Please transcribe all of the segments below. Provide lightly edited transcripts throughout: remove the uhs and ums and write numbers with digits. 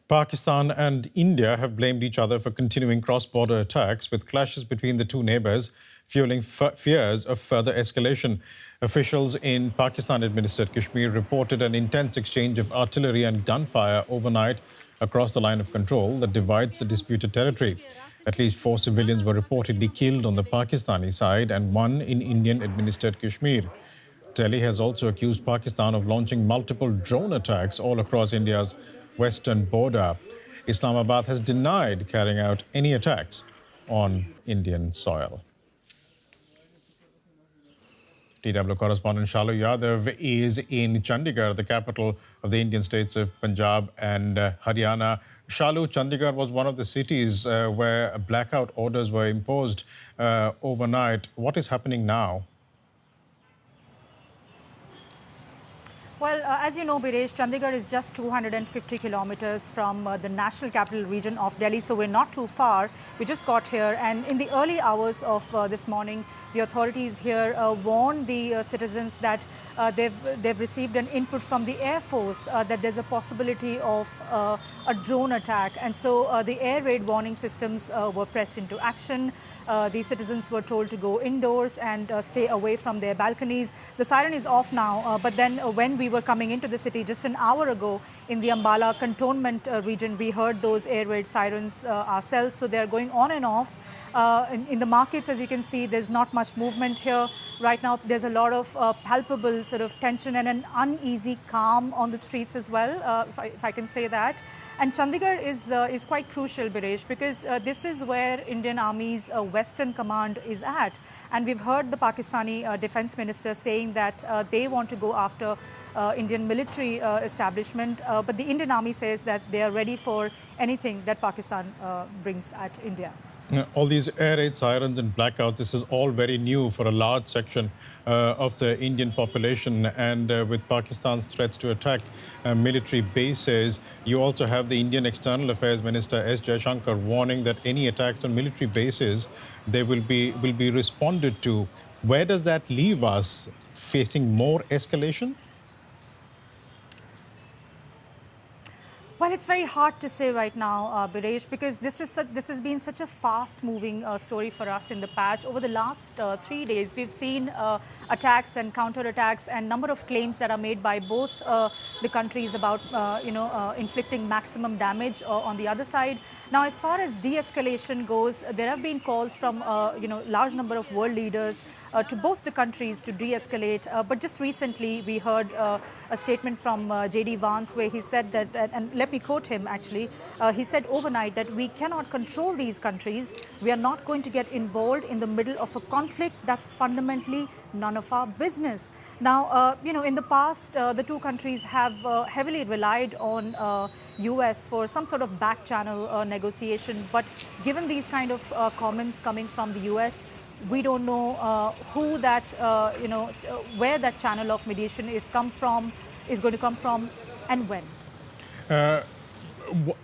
Pakistan and India have blamed each other for continuing cross-border attacks, with clashes between the two neighbors fueling fears of further escalation. Officials in Pakistan-administered Kashmir reported an intense exchange of artillery and gunfire overnight across the line of control that divides the disputed territory. At least 4 civilians were reportedly killed on the Pakistani side and 1 in Indian-administered Kashmir. Delhi has also accused Pakistan of launching multiple drone attacks all across India's western border. Islamabad has denied carrying out any attacks on Indian soil. DW correspondent Shalu Yadav is in Chandigarh, the capital of the Indian states of Punjab and Haryana. Shalu, Chandigarh was one of the cities where blackout orders were imposed overnight. What is happening now? Well, as you know, Biresh, Chandigarh is just 250 kilometers from the national capital region of Delhi, so we're not too far. We just got here, and in the early hours of this morning, the authorities here warned the citizens that they've received an input from the Air Force that there's a possibility of a drone attack, and so the air raid warning systems were pressed into action. The citizens were told to go indoors and stay away from their balconies. The siren is off now, but then when we were coming into the city just an hour ago in the Ambala cantonment region, we heard those air raid sirens ourselves. So they're going on and off. In the markets, as you can see, there's not much movement here. Right now, there's a lot of palpable sort of tension and an uneasy calm on the streets as well, if I can say that. And Chandigarh is quite crucial, Biresh, because this is where Indian Army's Western Command is at. And we've heard the Pakistani Defense Minister saying that they want to go after Indian military establishment. But the Indian Army says that they are ready for anything that Pakistan brings at India. All these air raid sirens and blackouts, this is all very new for a large section of the Indian population. And with Pakistan's threats to attack military bases, you also have the Indian External Affairs Minister S. Jaishankar warning that any attacks on military bases, they will be responded to. Where does that leave us? Facing more escalation? Well, it's very hard to say right now, Biresh, because this has been such a fast-moving story for us in the patch. Over the last 3 days, we've seen attacks and counterattacks and number of claims that are made by both the countries about, inflicting maximum damage on the other side. Now, as far as de-escalation goes, there have been calls from, large number of world leaders to both the countries to de-escalate. But just recently, we heard a statement from J.D. Vance where he said that, and let me quote him actually, he said overnight that we cannot control these countries. We are not going to get involved in the middle of a conflict that's fundamentally none of our business. Now, in the past, the two countries have heavily relied on US for some sort of back channel negotiation. But given these kind of comments coming from the US, we don't know who that, where that channel of mediation is going to come from and when.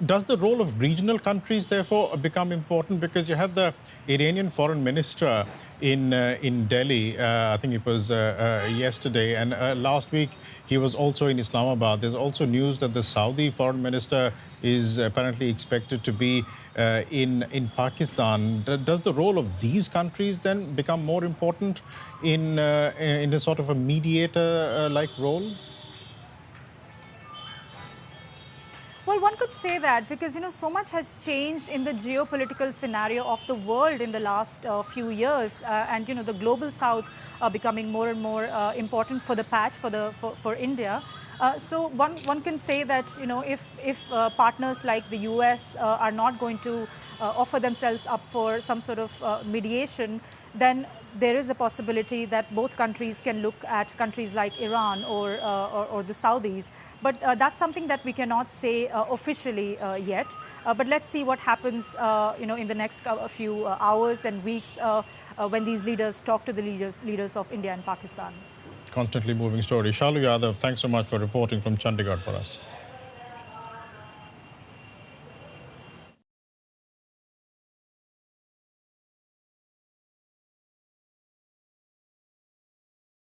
Does the role of regional countries, therefore, become important? Because you had the Iranian foreign minister in Delhi, I think it was yesterday, and last week he was also in Islamabad. There's also news that the Saudi foreign minister is apparently expected to be in Pakistan. Does the role of these countries then become more important in a sort of a mediator-like role? Well, one could say that because, so much has changed in the geopolitical scenario of the world in the last few years. And, the global south becoming more and more important for the patch, for India. So one can say that, if partners like the US are not going to offer themselves up for some sort of mediation, then there is a possibility that both countries can look at countries like Iran or the Saudis. But that's something that we cannot say officially yet. But let's see what happens, in the next few hours and weeks when these leaders talk to the leaders of India and Pakistan. Constantly moving story. Shalu Yadav, thanks so much for reporting from Chandigarh for us.